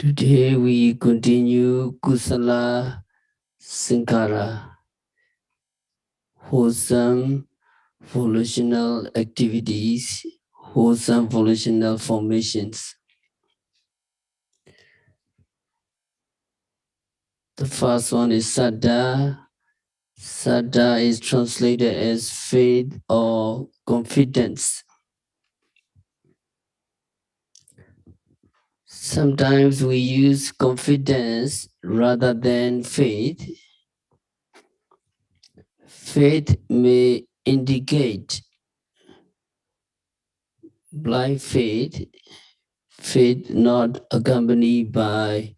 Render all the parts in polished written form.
Today we continue Kusala Saṅkhāra, wholesome volitional activities, wholesome volitional formations. The first one is Saddha. Saddha is translated as faith or confidence. Sometimes we use confidence rather than faith. Faith may indicate blind faith, faith not accompanied by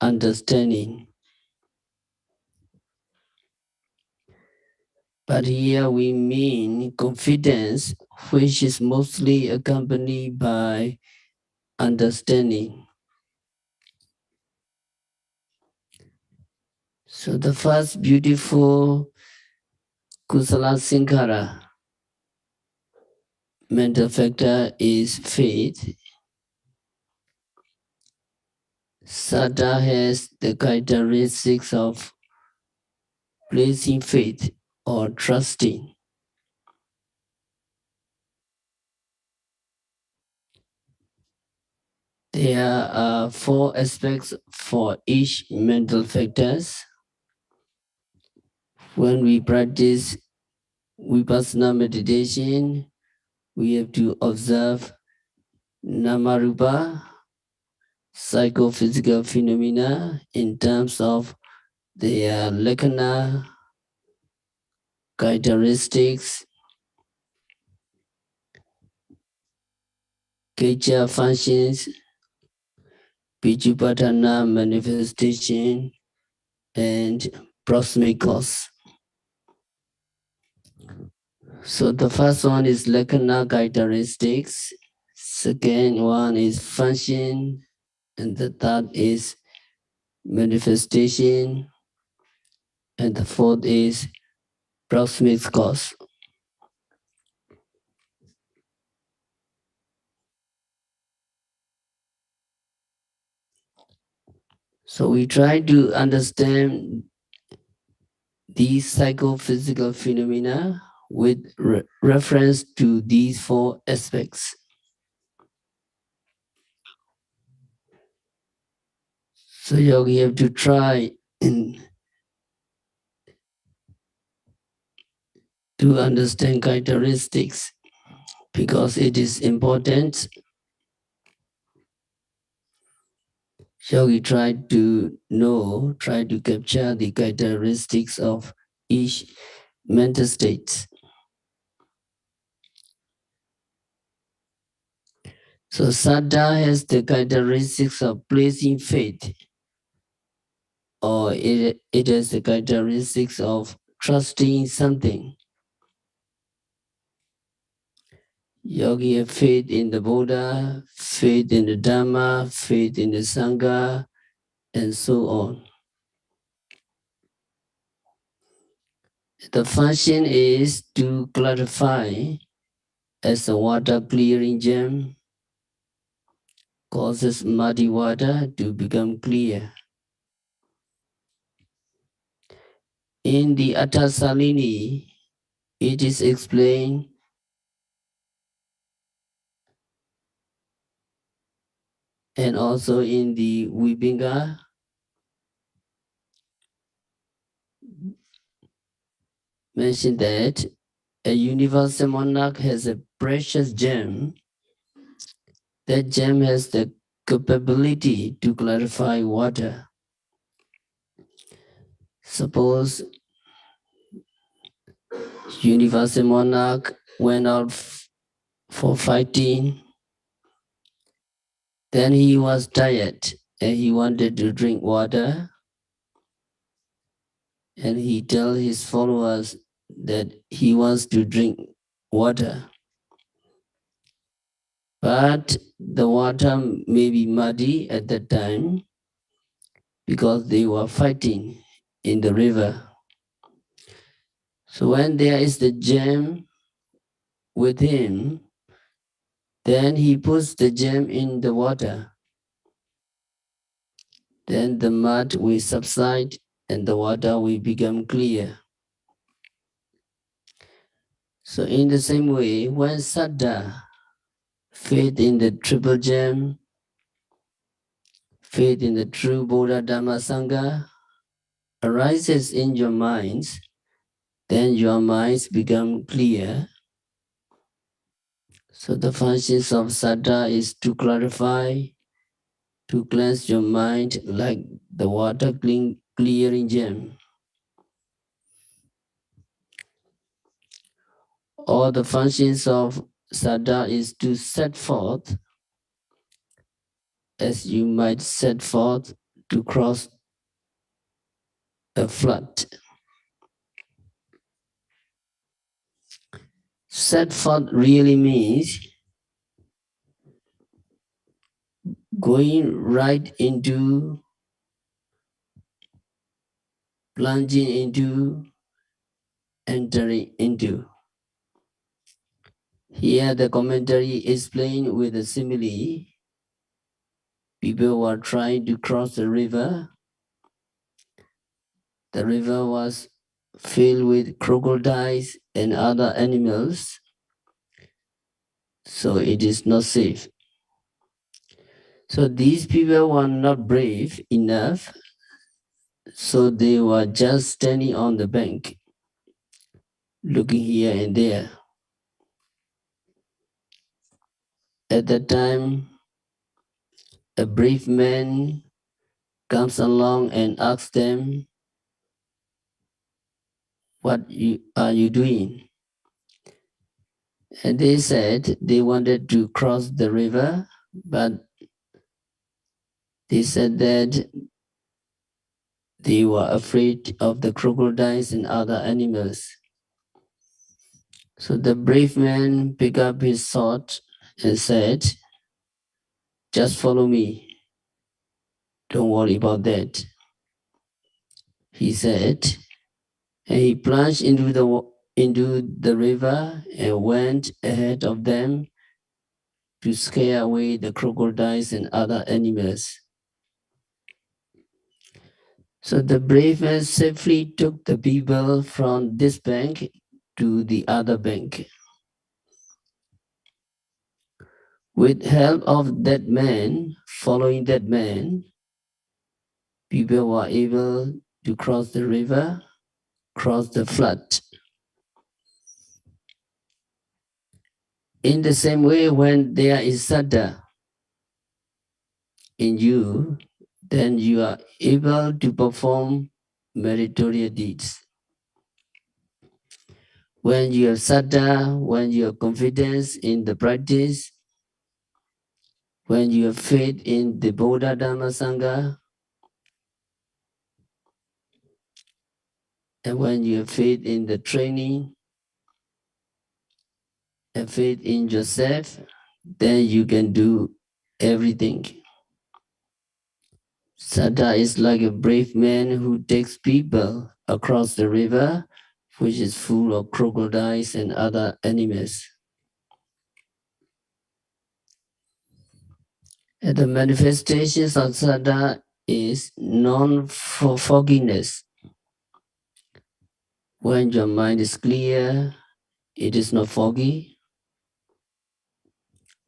understanding. But here we mean confidence, which is mostly accompanied by understanding. So the first beautiful Kusala Saṅkhāra mental factor is faith. Saddha has the characteristics of placing faith or trusting. There are 4 aspects for each mental factors. When we practice Vipassana meditation, we have to observe Namarupa, psychophysical phenomena in terms of their lakkhana, characteristics, Kecha functions, Pijupatana manifestation, and proximate cause. So the first one is lakkhana characteristics, second one is function, and the third is manifestation, and the fourth is proximate cause. So we try to understand these psychophysical phenomena with reference to these 4 aspects. So yogi have to try to understand characteristics because it is important. Yogi try to know, try to capture the characteristics of each mental state. So Saddha has the characteristics of placing faith, or it has the characteristics of trusting something. Yogi have faith in the Buddha, faith in the Dharma, faith in the Sangha, and so on. The function is to clarify as a water clearing gem causes muddy water to become clear. In the Attasalini, it is explained and also in the Vibhinga, mentioned that a universal monarch has a precious gem. That gem has the capability to clarify water. Suppose universal monarch went out for fighting, then he was tired and he wanted to drink water, and he tells his followers that he wants to drink water. But the water may be muddy at that time because they were fighting in the river. So when there is the gem with him, then he puts the gem in the water. then the mud will subside and the water will become clear. So in the same way, when Saddha, faith in the triple gem, faith in the true Buddha Dhamma Sangha arises in your minds, then your minds become clear. So the functions of Saddha is to clarify, to cleanse your mind like the water clearing gem. All the functions of Saddha is to set forth as you might set forth to cross a flood. Set forth really means going right into, plunging into, entering into. Here the commentary is playing with a simile. People were trying to cross the river. The river was filled with crocodiles and other animals, so it is not safe. So these people were not brave enough, so they were just standing on the bank, looking here and there. At that time, a brave man comes along and asks them, "What are you doing?" And they said they wanted to cross the river, but they said that they were afraid of the crocodiles and other animals. So the brave man picked up his sword and said, "Just follow me. Don't worry about that," he said. And he plunged into the river and went ahead of them to scare away the crocodiles and other animals. So the brave man safely took the people from this bank to the other bank. With help of that man, following that man, people were able to cross the river, cross the flood. In the same way, when there is Saddha in you, then you are able to perform meritorious deeds. When you have Saddha, when you have confidence in the practice, when you have faith in the Buddha Dhamma Sangha, and when you have faith in the training and faith in yourself, then you can do everything. Saddha is like a brave man who takes people across the river, which is full of crocodiles and other animals. And the manifestations of Saddha is non-fogginess. When your mind is clear, it is not foggy.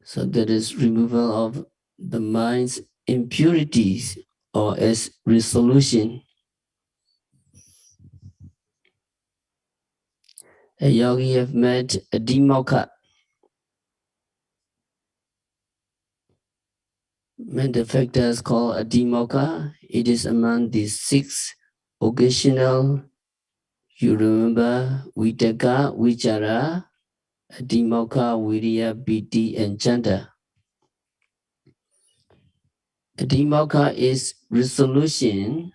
So there is removal of the mind's impurities or as resolution. A yogi have met a Dimokha. Mental factors called a Dimokha. It is among the 6 occasional, you remember, Vitaka, Vichara, Adhimokkha, Viriya, Piti, and Chanda. Adhimokkha is resolution.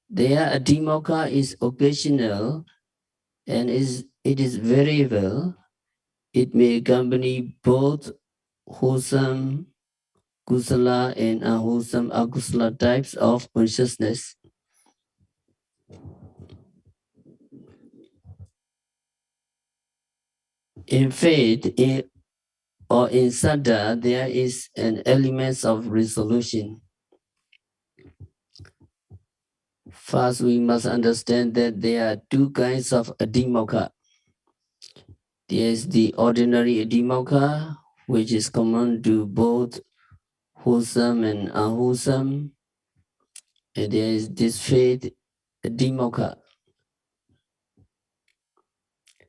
There, Adhimokkha is occasional and it is variable. It may accompany both wholesome kusala and unwholesome akusala types of consciousness. In faith, or in Saddha, there is an element of resolution. First, we must understand that there are two kinds of adhimokkha. There is the ordinary adhimokkha, which is common to both wholesome and unwholesome. And there is this faith adhimokkha.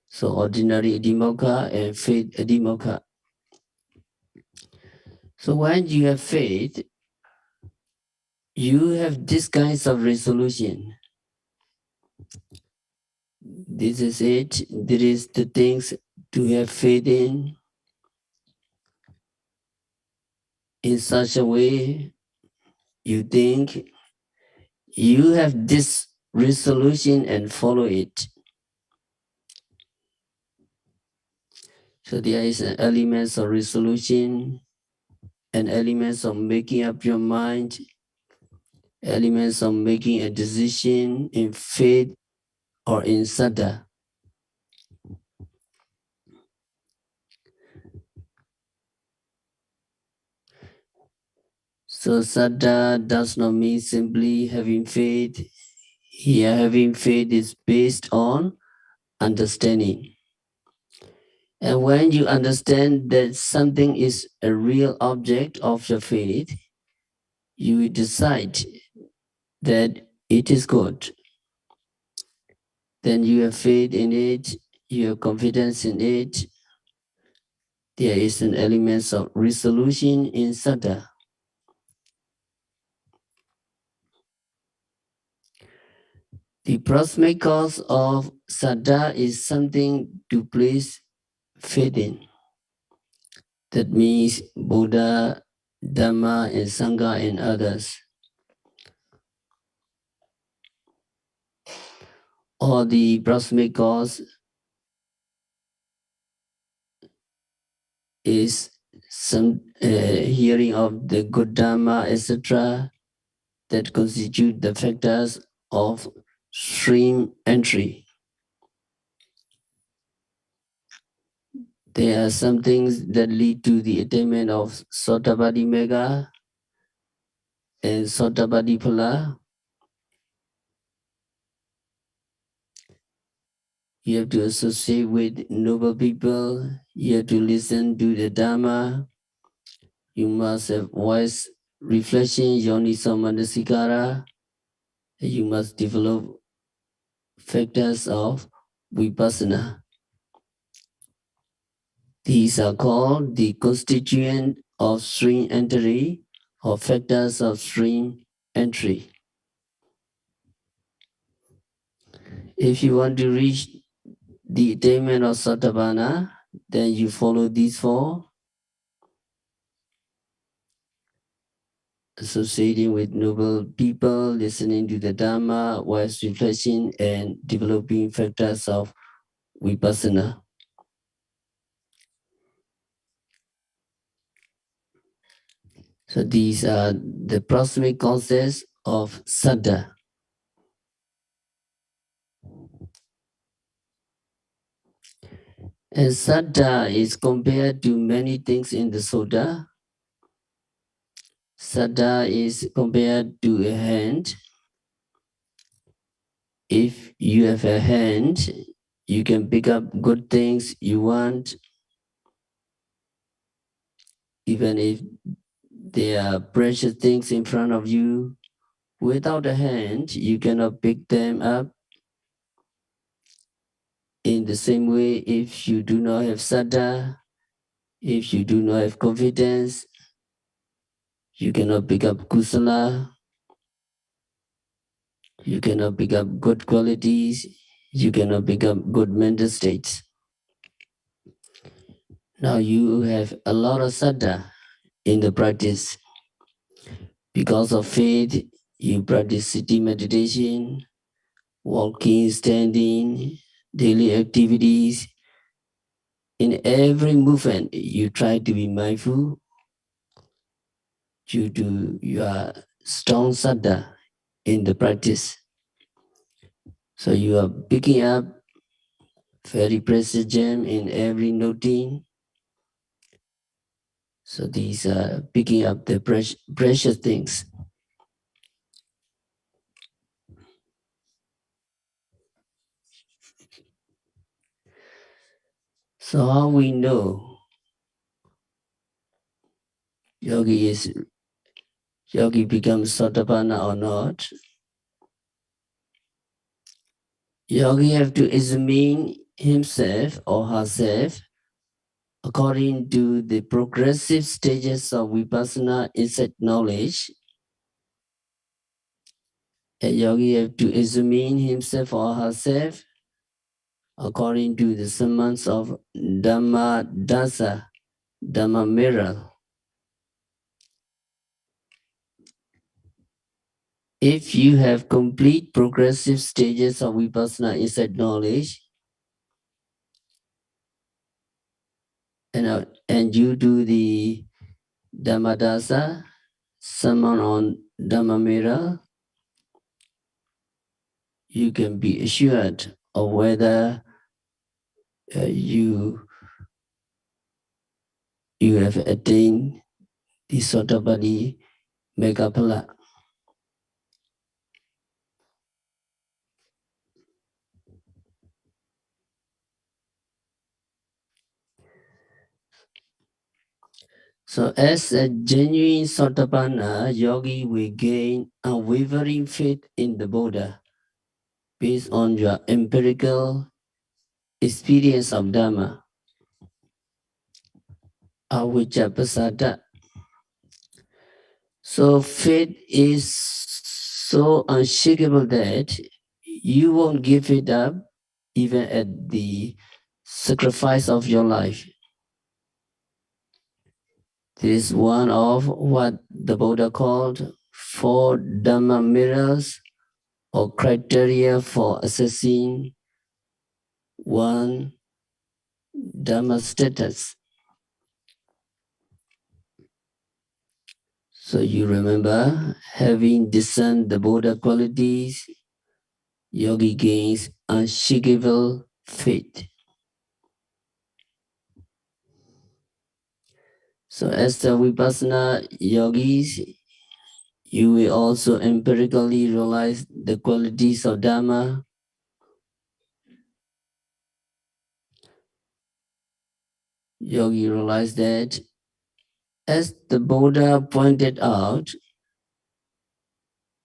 So ordinary adhimokkha and faith adhimokkha. So when you have faith, you have this kinds of resolution. This is it. There is the things to have faith in such a way you think you have this resolution and follow it. So there is an element of resolution, an element of making up your mind, elements of making a decision in faith or in saddha. So saddha does not mean simply having faith. Here having faith is based on understanding. And when you understand that something is a real object of your faith, you will decide that it is good. Then you have faith in it, you have confidence in it. There is an element of resolution in saddha. The proximate cause of saddha is something to place faith in. That means Buddha, Dhamma, and Sangha and others. Or the proximate cause is some hearing of the good Dhamma, etc., that constitute the factors of stream entry. There are some things that lead to the attainment of Sotabadi Mega and Sotabadi Phala. You have to associate with noble people. You have to listen to the Dhamma. You must have wise reflection, Yoniso Manasikara. You must develop factors of Vipassana. These are called the constituent of stream entry or factors of stream entry. If you want to reach the attainment of Sotabana, then you follow these four, associating with noble people, listening to the Dhamma, wise reflection, and developing factors of Vipassana. So these are the proximate causes of saddha. And saddha is compared to many things in the Sutta. Saddha is compared to a hand. If you have a hand, you can pick up good things you want, even if there are precious things in front of you. Without a hand, you cannot pick them up. In the same way, if you do not have saddha, if you do not have confidence, you cannot pick up kusala, you cannot pick up good qualities, you cannot pick up good mental states. Now you have a lot of saddha in the practice. Because of faith, you practice sitting meditation, walking, standing, daily activities. In every movement, you try to be mindful due to your strong saddha in the practice. So you are picking up very precious gem in every noting. So these are picking up the precious things. So how we know yogi becomes Sotapanna or not? Yogi have to examine himself or herself according to the progressive stages of vipassana insight knowledge. A yogi have to examine himself or herself according to the summons of Dhamma Dasa, Dhamma mirror. If you have complete progressive stages of vipassana insight knowledge, and you do the Dhammadasa, summon on Dhamma mirror, you can be assured of whether you have attained the Sotapaddi Megapala. So as a genuine Sotapanna, yogi will gain unwavering faith in the Buddha based on your empirical experience of Dhamma, avijjapasada. So faith is so unshakable that you won't give it up even at the sacrifice of your life. This is one of what the Buddha called four Dhamma mirrors or criteria for assessing one Dhamma status. So you remember, having discerned the Buddha qualities, yogi gains unshakable faith. So as the Vipassana yogis, you will also empirically realize the qualities of Dhamma. Yogi realized that, as the Buddha pointed out,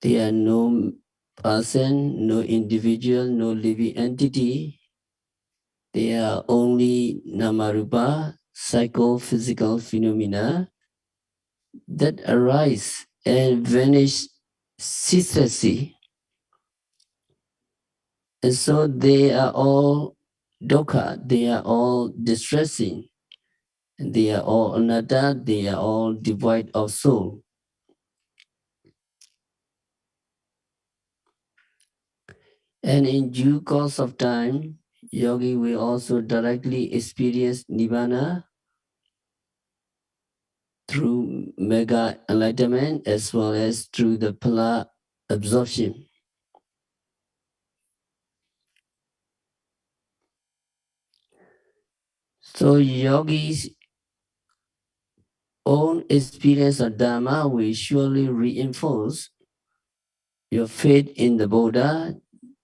there are no person, no individual, no living entity. They are only namarupa, psychophysical phenomena that arise and vanish ceaselessly. And so they are all dukkha, they are all distressing, they are all anatta, they are all devoid of soul. And in due course of time, yogi will also directly experience nibbana through mega enlightenment as well as through the phala absorption. So yogis' own experience of Dhamma will surely reinforce your faith in the Buddha,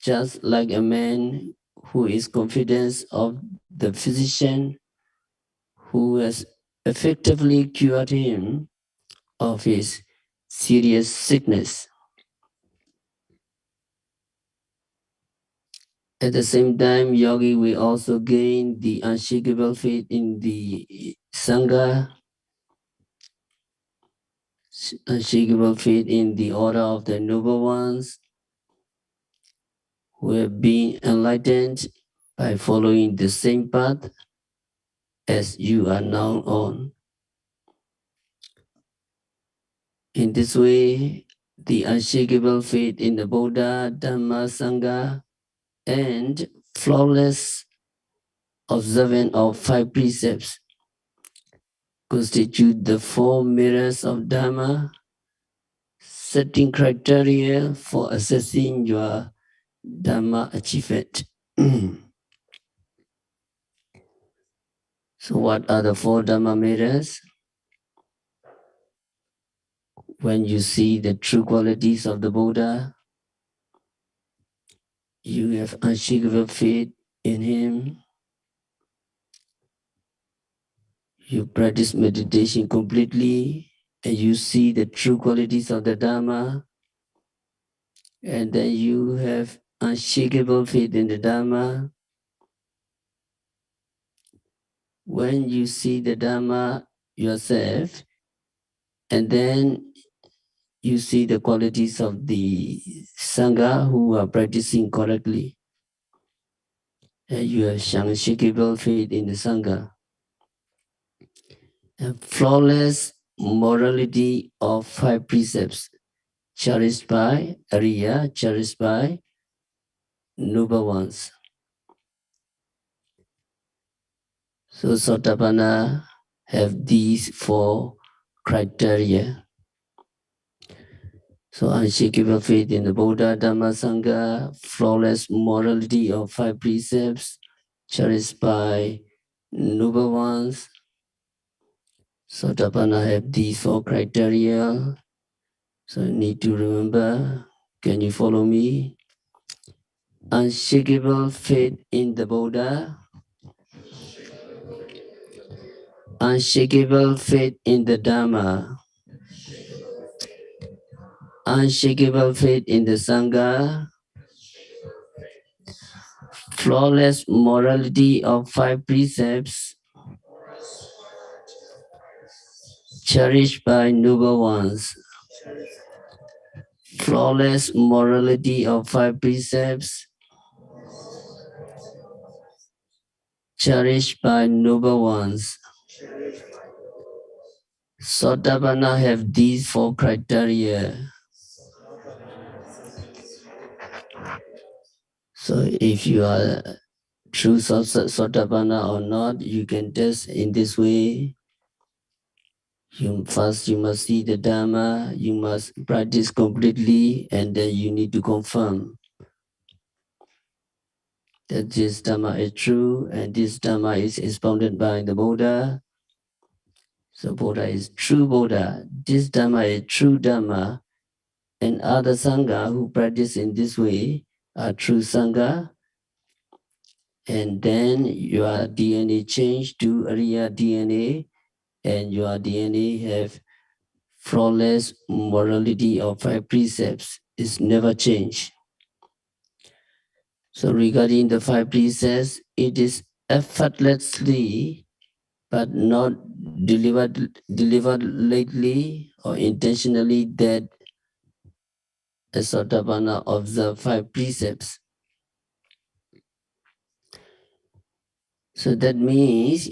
just like a man who is confident of the physician who has effectively cured him of his serious sickness. At the same time, yogi will also gain the unshakable faith in the Sangha, unshakable faith in the order of the noble ones who have been enlightened by following the same path as you are now on. In this way, the unshakable faith in the Buddha, Dhamma, Sangha, and flawless observance of five precepts constitute the four mirrors of Dhamma, setting criteria for assessing your Dhamma achievement. So what are the four Dhamma mirrors? When you see the true qualities of the Buddha, you have unshakable faith in him. You practice meditation completely and you see the true qualities of the Dharma, and then you have unshakable faith in the Dharma. When you see the Dharma yourself, and then you see the qualities of the Sangha who are practicing correctly, and you have unshakable faith in the Sangha. And flawless morality of 5 precepts, cherished by Ariya, cherished by noble ones. So Sotapanna have these 4 criteria. So unshakable faith in the Buddha, Dhamma, Sangha, flawless morality of 5 precepts, cherished by noble ones. Sotapanna have these 4 criteria. So you need to remember. Can you follow me? Unshakable faith in the Buddha, unshakable faith in the Dhamma, unshakable faith in the Sangha, flawless morality of 5 precepts, cherished by noble ones. Flawless morality of 5 precepts, cherished by noble ones. Sotapanna have these 4 criteria. So if you are true Sotapanna or not, you can test in this way. First, you must see the Dharma, you must practice completely, and then you need to confirm that this Dharma is true and this Dharma is expounded by the Buddha. So Buddha is true Buddha, this Dharma is true Dharma, and other Sangha who practice in this way are true Sangha, and then your DNA change to Ariya DNA, and your DNA have flawless morality of 5 precepts is never changed. So regarding the 5 precepts, it is effortlessly but not delivered lately or intentionally that a Sotapanna observe 5 precepts. So that means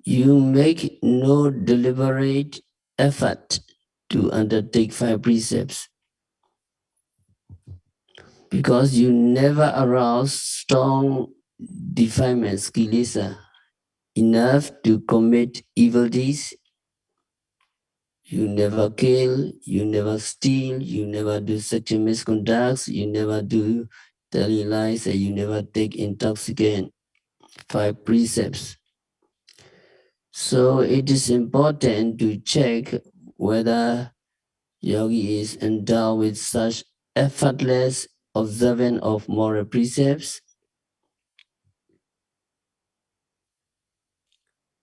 you make no deliberate effort to undertake 5 precepts because you never arouse strong defilements, kilesa, enough to commit evil deeds. You never kill, you never steal, you never do sexual misconducts, you never do telling lies, and you never take intoxicant. 5 precepts. So it is important to check whether yogi is endowed with such effortless observance of moral precepts.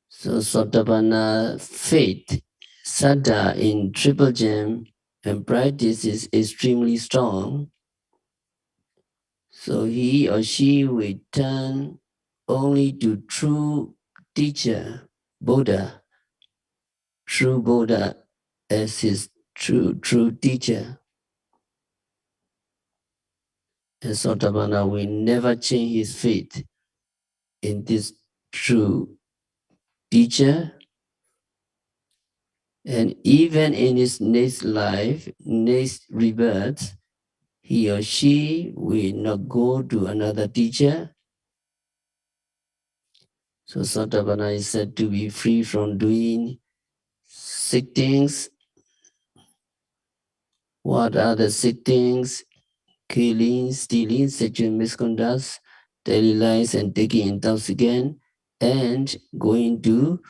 So Sotapanna faith, Saddha in triple gem and practice is extremely strong. So he or she will turn only to true teacher, Buddha, true Buddha as his true teacher. And Sotapanna will never change his faith in this true teacher. And even in his next life, next rebirth, he or she will not go to another teacher. So Sotapanna is said to be free from doing sick things. What are the sick things? Killing, stealing, sexual misconduct, daily lies, and taking intoxicant, and going to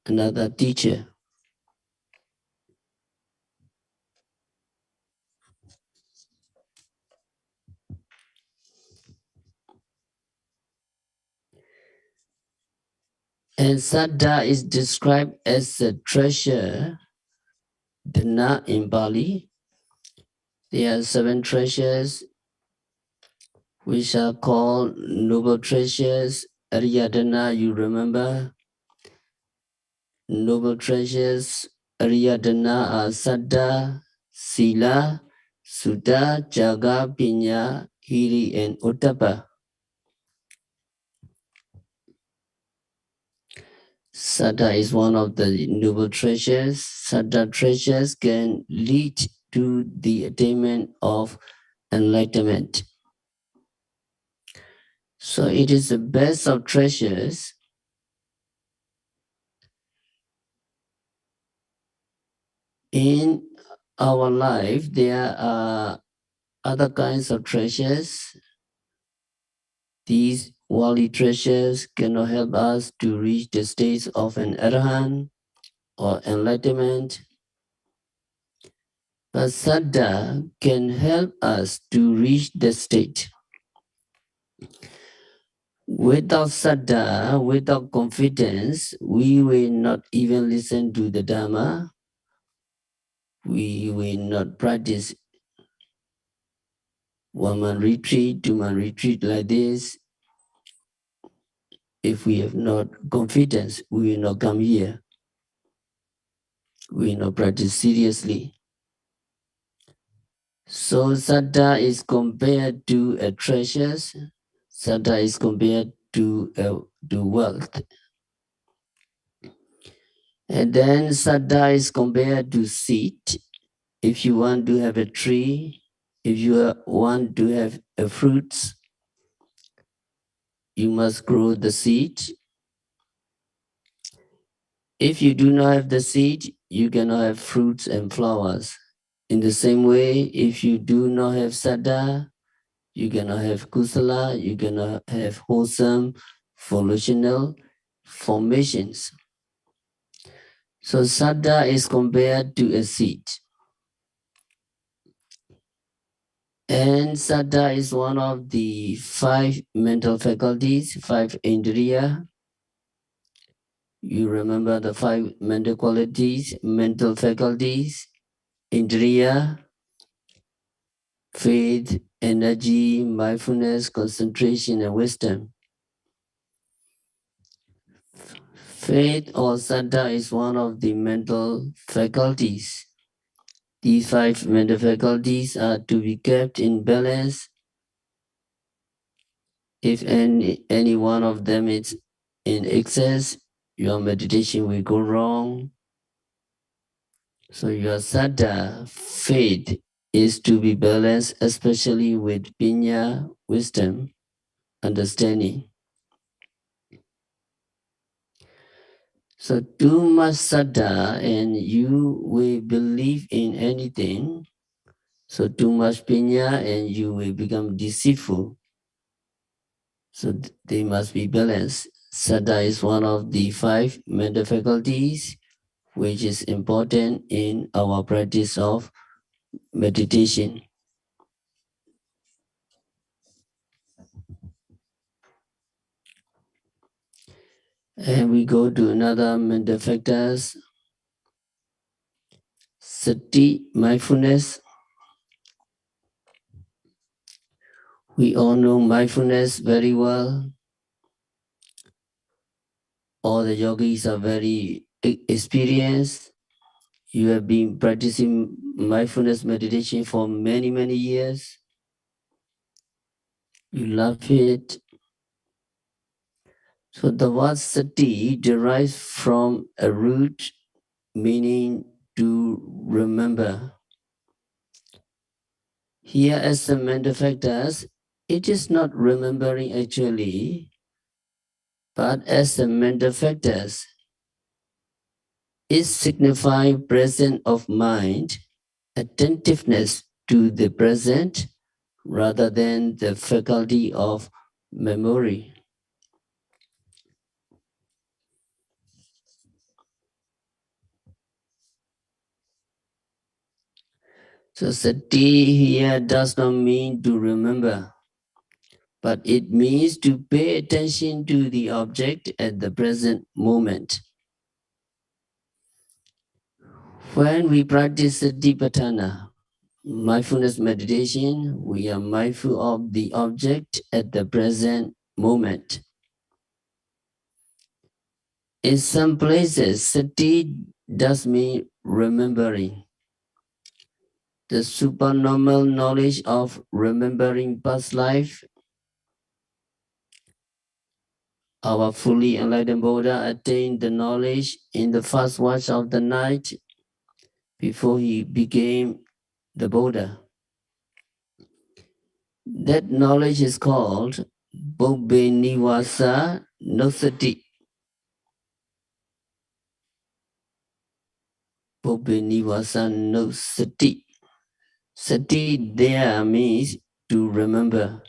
another teacher. And Saddha is described as a treasure, Dana in Bali. There are 7 treasures which are called noble treasures. Ariyadana, you remember? Noble treasures, Ariyadana are Saddha, Sila, Sutta, Jaga, Pinya, Hiri, and Uttapa. Saddha is one of the noble treasures. Saddha treasures can lead to the attainment of enlightenment. So it is the best of treasures. In our life, there are other kinds of treasures. These worldly treasures cannot help us to reach the state of an arahant or enlightenment. But Saddha can help us to reach the state. Without Saddha, without confidence, we will not even listen to the Dhamma. We will not practice 1-month retreat, 2-month retreat like this. If we have not confidence, we will not come here. We will not practice seriously. So Saddha is compared to a treasures. Saddha is compared to wealth. And then Saddha is compared to seed. If you want to have a tree, if you want to have a fruits, you must grow the seed. If you do not have the seed, you cannot have fruits and flowers. In the same way, if you do not have Saddha, you cannot have Kusala, you cannot have wholesome, volitional formations. So Saddha is compared to a seed. And Saddha is one of the 5 mental faculties, 5 indriya. You remember the 5 mental qualities, mental faculties, indriya, faith, energy, mindfulness, concentration, and wisdom. Faith or Saddha is one of the mental faculties. These 5 mental faculties are to be kept in balance. If any one of them is in excess, your meditation will go wrong. So your Saddha, faith, is to be balanced, especially with Pinya, wisdom, understanding. So too much Saddha and you will believe in anything. So too much Pinya and you will become deceitful. So they must be balanced. Saddha is one of the 5 mental faculties which is important in our practice of meditation. And we go to another mental factors. Sati, mindfulness. We all know mindfulness very well. All the yogis are very experienced. You have been practicing mindfulness meditation for many, many years. You love it. So the word sati derives from a root meaning to remember. Here as the mental factors, it is not remembering actually, but as the mental factors, is signifying presence of mind, attentiveness to the present, rather than the faculty of memory. So sati here does not mean to remember, but it means to pay attention to the object at the present moment. When we practice Satipatthana, mindfulness meditation, we are mindful of the object at the present moment. In some places, sati does mean remembering. The supernormal knowledge of remembering past life. Our fully enlightened Buddha attained the knowledge in the first watch of the night before he became the Buddha. That knowledge is called Bobbe Nivasa no Sati. Bobbe Nivasa no Sati. Sati there means to remember.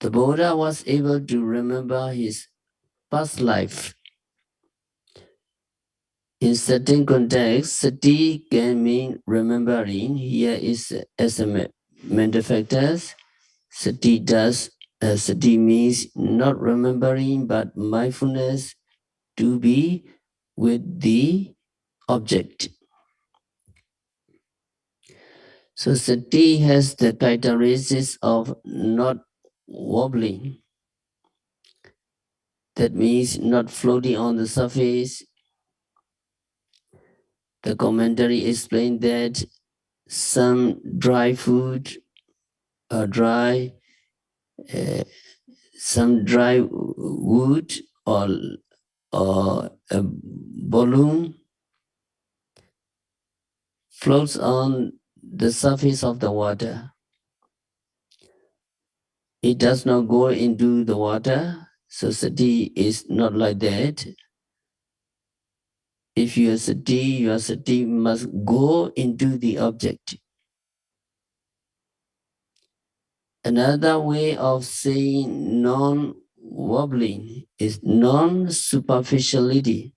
The Buddha was able to remember his past life. In certain contexts, sati can mean remembering. Here is as a matter of fact, sati means not remembering but mindfulness to be with the object. So sati has the characteristics of not wobbling. That means not floating on the surface. The commentary explained that some dry food or uh, some dry wood or a balloon floats on the surface of the water. It does not go into the water, so sati is not like that. If your sati must go into the object. Another way of saying non-wobbling is non-superficiality.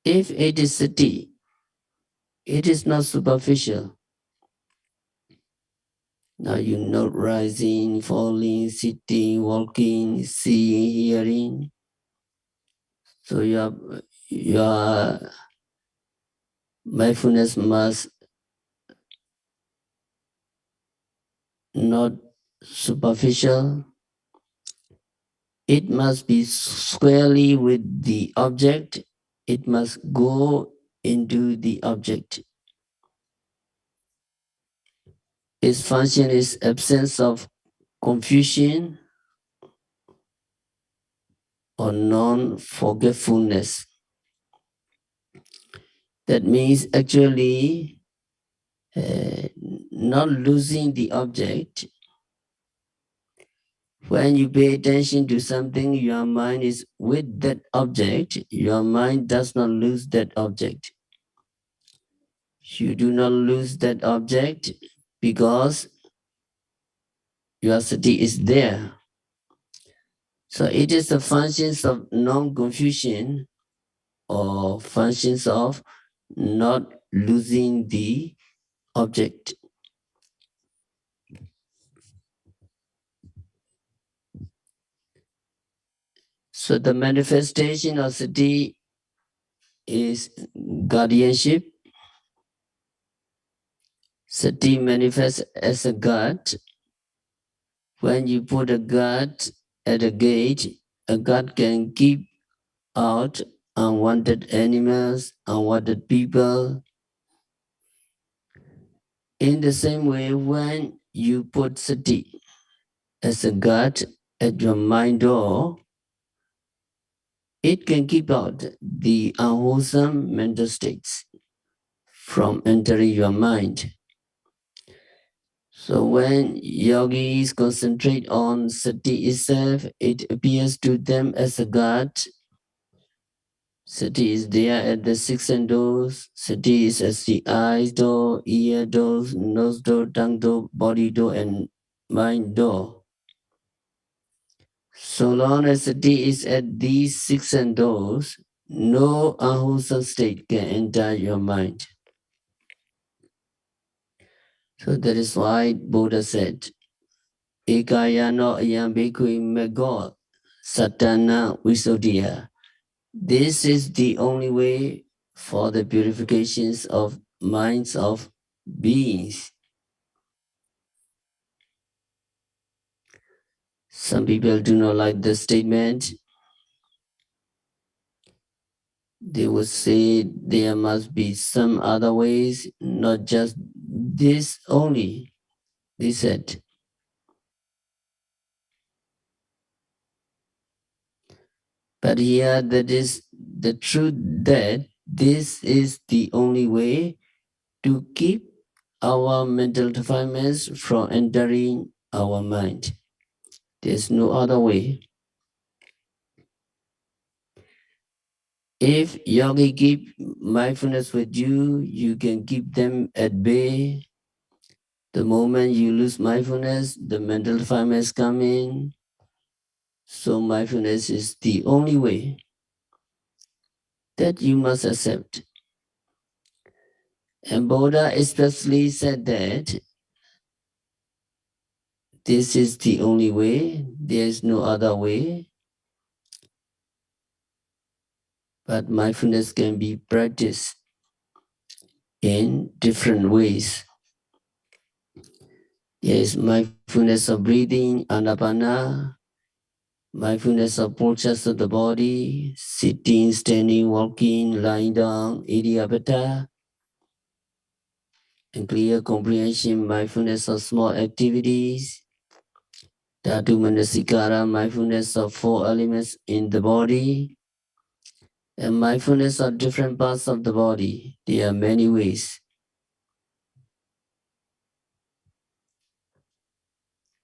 If it is sati, it is not superficial. Now you note rising, falling, sitting, walking, seeing, hearing. So your mindfulness must not superficial. It must be squarely with the object. It must go into the object. Its function is absence of confusion or non-forgetfulness. That means actually not losing the object. When you pay attention to something, your mind is with that object. Your mind does not lose that object. You do not lose that object because your sati is there. So it is the functions of non-confusion or functions of not losing the object. So the manifestation of sati is guardianship. Sati manifests as a guard. When you put a guard at a gate, a guard can keep out unwanted animals, unwanted people. In the same way, when you put sati as a guard at your mind door, it can keep out the unwholesome mental states from entering your mind. So when yogis concentrate on sati itself, it appears to them as a guard. Sati is there at the six senses. Sati is as the eyes door, ear door, nose door, tongue door, body door, and mind door. So long as sati is at these six doors, no unwholesome state can enter your mind. So that is why Buddha said, Ekayano ayambekui mego satana visuddhiya. This is the only way for the purifications of minds of beings. Some people do not like the statement. They would say there must be some other ways, not just this only, they said. But here that is the truth that this is the only way to keep our mental defilements from entering our mind. There's no other way. If yogi keep mindfulness with you, you can keep them at bay. The moment you lose mindfulness, the mental defilements come in. So mindfulness is the only way that you must accept. And Buddha especially said that this is the only way, there is no other way. But mindfulness can be practiced in different ways. There is mindfulness of breathing, anapana, mindfulness of postures of the body, sitting, standing, walking, lying down, idiapata, and clear comprehension, mindfulness of small activities, dhatu manasikara, mindfulness of four elements in the body, and mindfulness of different parts of the body. There are many ways.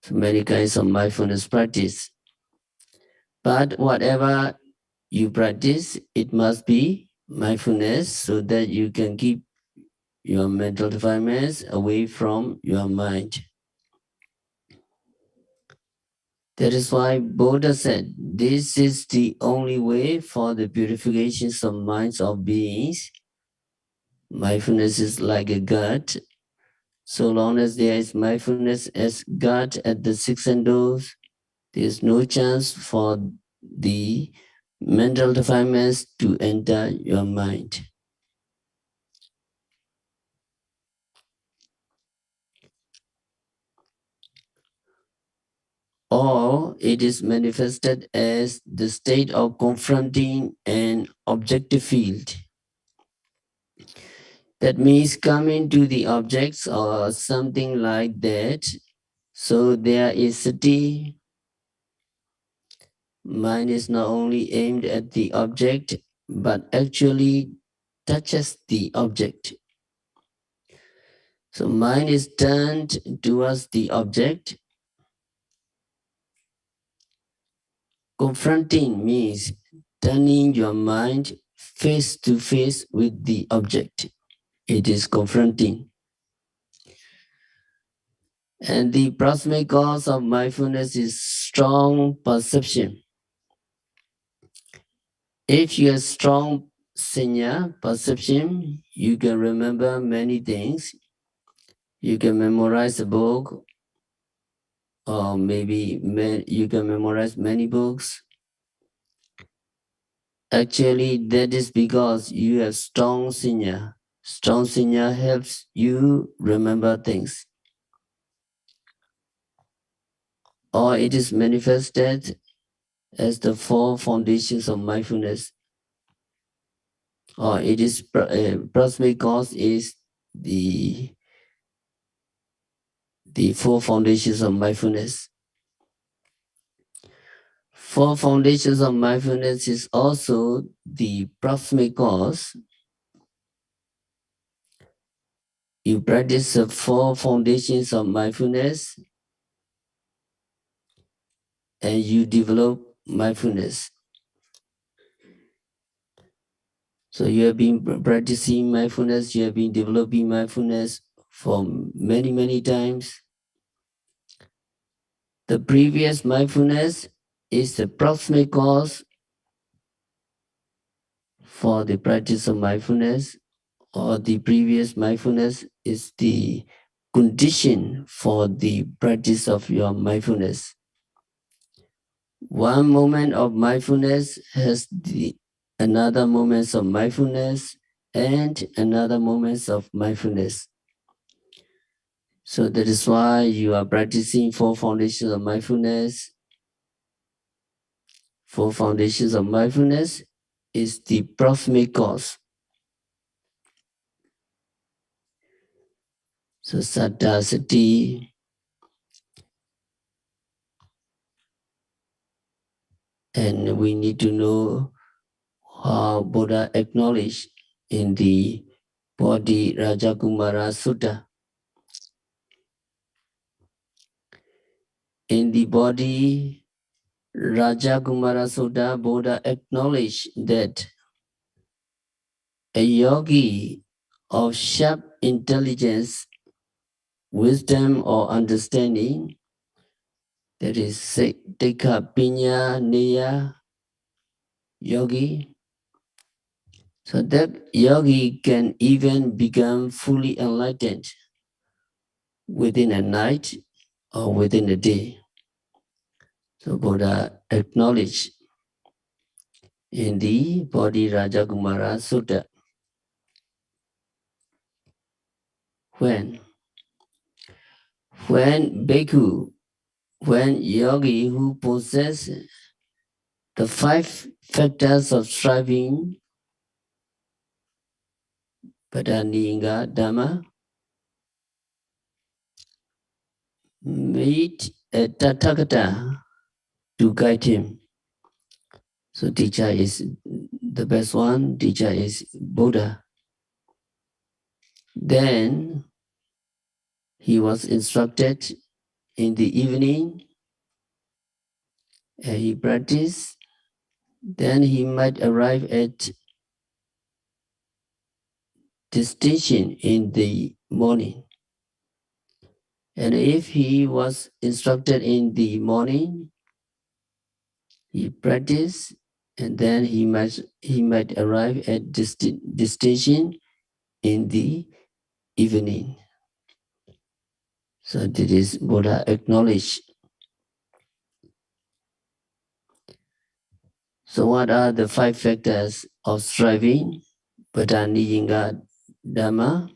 So many kinds of mindfulness practice. But whatever you practice, it must be mindfulness so that you can keep your mental defilements away from your mind. That is why Buddha said, this is the only way for the purifications of minds of beings. Mindfulness is like a guard. So long as there is mindfulness as guard at the six senses, there is no chance for the mental defilements to enter your mind. Or it is manifested as the state of confronting an objective field. That means coming to the objects or something like that. So there is sati. Mind is not only aimed at the object, but actually touches the object. So mind is turned towards the object. Confronting means turning your mind face to face with the object. It is confronting. And the proximate cause of mindfulness is strong perception. If you have strong sanya, perception, you can remember many things. You can memorize a book, or maybe you can memorize many books. Actually, that is because you have strong sanya. Strong sanya helps you remember things. Or it is manifested as the four foundations of mindfulness. Or it is proximate cause is the four foundations of mindfulness. Four foundations of mindfulness is also the proximate cause. You practice the four foundations of mindfulness and you develop mindfulness. So you have been practicing mindfulness, you have been developing mindfulness for many, many times. The previous mindfulness is the proximate cause for the practice of mindfulness, or the previous mindfulness is the condition for the practice of your mindfulness. One moment of mindfulness has another moments of mindfulness and another moments of mindfulness. So that is why you are practicing 4 foundations of mindfulness. 4 foundations of mindfulness is the proximate cause. So saddha, sati, and we need to know how Buddha acknowledged in the Bodhi Rajakumara Sutta. In the Bodhi Rajakumara Sutta, Buddha acknowledged that a yogi of sharp intelligence, wisdom or understanding, that is Sekha Pinya Neya yogi, so that yogi can even become fully enlightened within a night or within a day. So Buddha acknowledged in the Bodhi Rajakumara Sutta. When bhikkhu, when yogi who possess the 5 factors of striving, Padaninga Dhamma, meet a Tathagata to guide him. So teacher is the best one, teacher is Buddha. Then he was instructed in the evening and he practiced. Then he might arrive at destination in the morning. And if he was instructed in the morning, he practiced, and then he might arrive at destination in the evening. So this is Buddha acknowledged. So what are the 5 factors of striving? Padaniyenga Dhamma.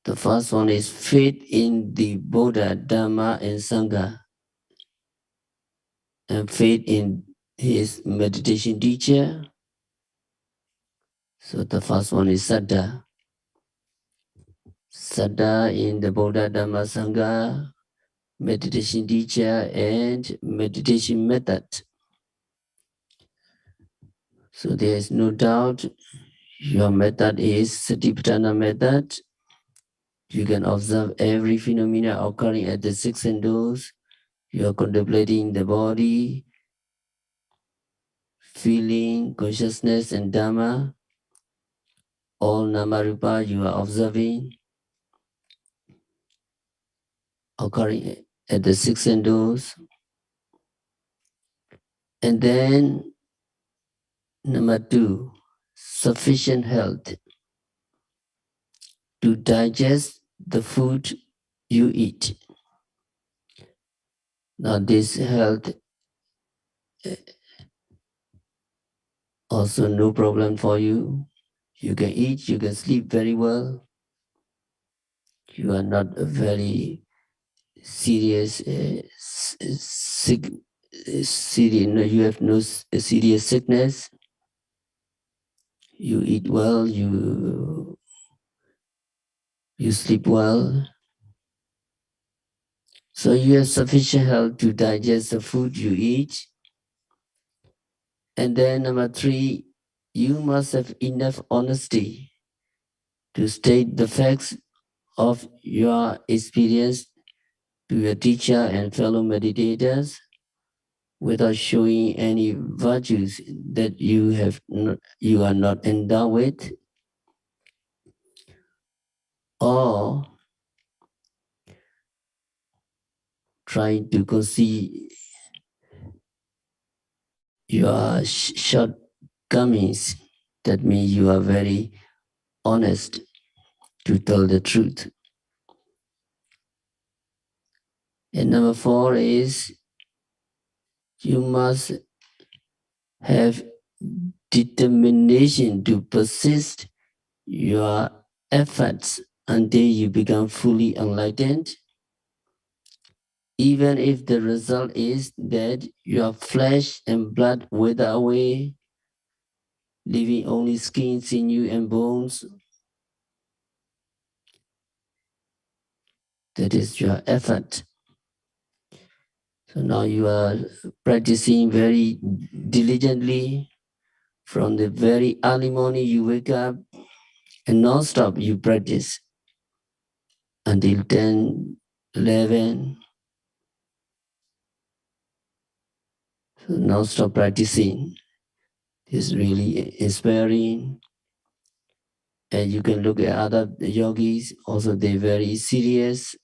The first one is faith in the Buddha, Dhamma, and Sangha, and faith in his meditation teacher. So the first one is Saddha. Saddha in the Buddha, Dhamma, Sangha, meditation teacher, and meditation method. So there is no doubt your method is Satipatthana method. You can observe every phenomena occurring at the 6 senses. You are contemplating the body, feeling, consciousness, and Dhamma. All Namarupa you are observing occurring at the 6 senses. And then number 2, sufficient health to digest the food you eat. Now this health also no problem for you. You can eat, you can sleep very well. You are not a very serious sick. Serious, no, you have no serious sickness. You eat well, you sleep well. So you have sufficient health to digest the food you eat. And then number 3, you must have enough honesty to state the facts of your experience to your teacher and fellow meditators without showing any virtues that you are not endowed with, or trying to conceal your shortcomings. That means you are very honest to tell the truth. And number 4 is you must have determination to persist your efforts until you become fully enlightened, even if the result is that your flesh and blood wither away, leaving only skin, sinew, and bones. That is your effort. So now you are practicing very diligently. From the very early morning you wake up and non-stop you practice until 10, 11. So non-stop practicing is really inspiring. And you can look at other yogis, also they're very serious.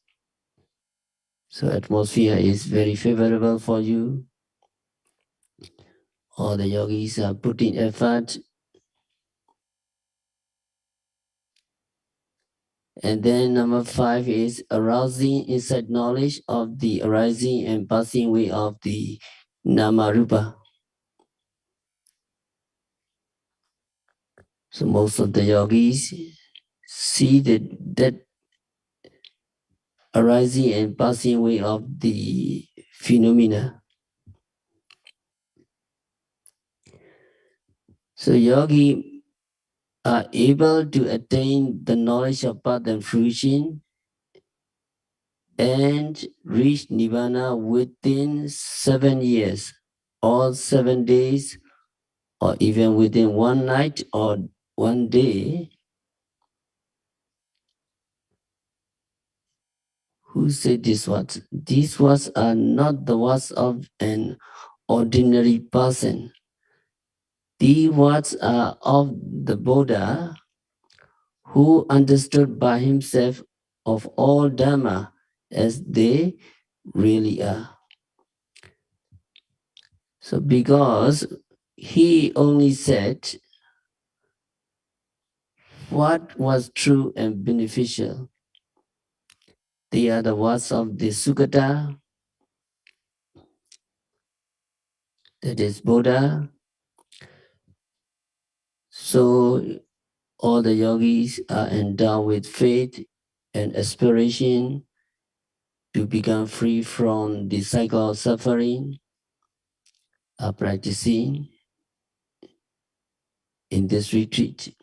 So atmosphere is very favorable for you. All the yogis are putting effort. And then number 5 is arousing inside knowledge of the arising and passing away of the nama rupa. So most of the yogis see that arising and passing away of the phenomena. So yogi are able to attain the knowledge of path and fruition and reach nirvana within 7 years, or 7 days, or even within one night or one day. Who said these words? These words are not the words of an ordinary person. These words are of the Buddha, who understood by himself of all Dharma as they really are. So because he only said what was true and beneficial, they are the words of the Sukata, that is Buddha. So all the yogis are endowed with faith and aspiration to become free from the cycle of suffering, are practicing in this retreat.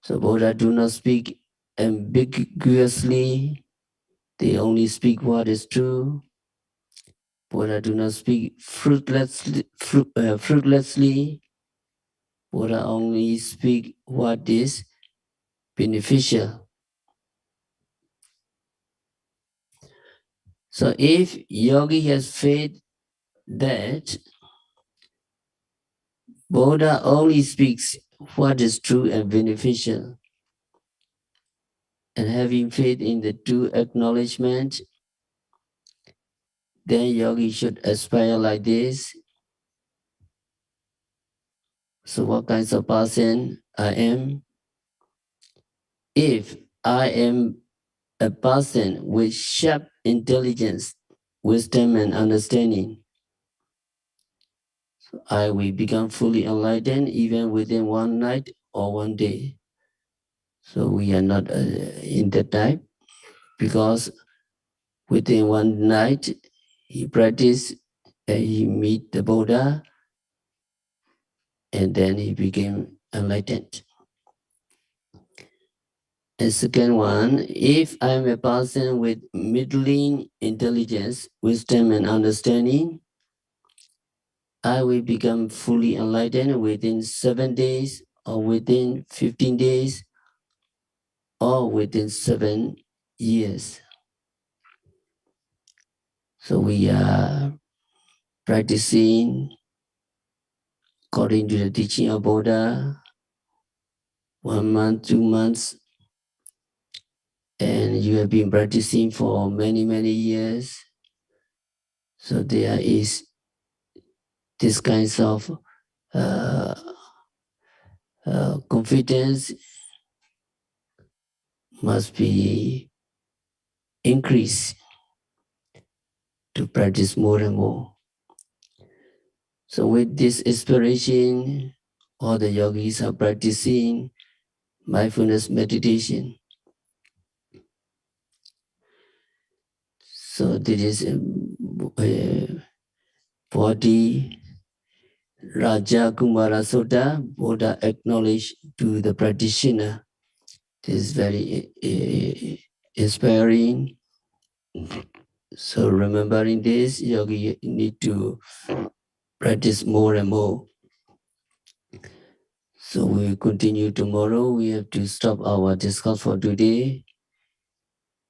So Buddha do not speak ambiguously, they only speak what is true. Buddha do not speak fruitlessly. Buddha only speak what is beneficial. So if yogi has faith that Buddha only speaks what is true and beneficial, and having faith in the two acknowledgement, then yogi should aspire like this. So what kinds of person I am? If I am a person with sharp intelligence, wisdom and understanding, I will become fully enlightened even within one night or one day. So we are not in that type, because within one night he practiced and he meet the Buddha and then he became enlightened. And second one, if I'm a person with middling intelligence, wisdom and understanding, I will become fully enlightened within 7 days or within 15 days or within 7 years. So we are practicing according to the teaching of Buddha, 1 month, 2 months, and you have been practicing for many, many years. So there is this kinds of uh, confidence must be increased. to practice more and more. So with this inspiration, all the yogis are practicing mindfulness meditation. So this is body Raja Kumara Sutta, Buddha acknowledged to the practitioner. This is very inspiring. So remembering this, yogi need to practice more and more. So we will continue tomorrow. We have to stop our discourse for today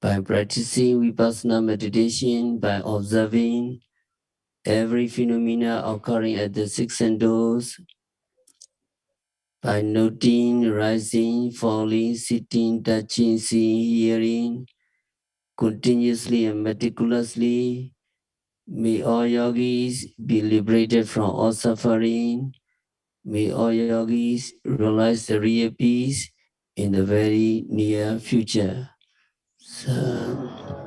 by practicing vipassana meditation, by observing every phenomena occurring at the six senses, by noting, rising, falling, sitting, touching, seeing, hearing, continuously and meticulously. May all yogis be liberated from all suffering. May all yogis realize the real peace in the very near future. So,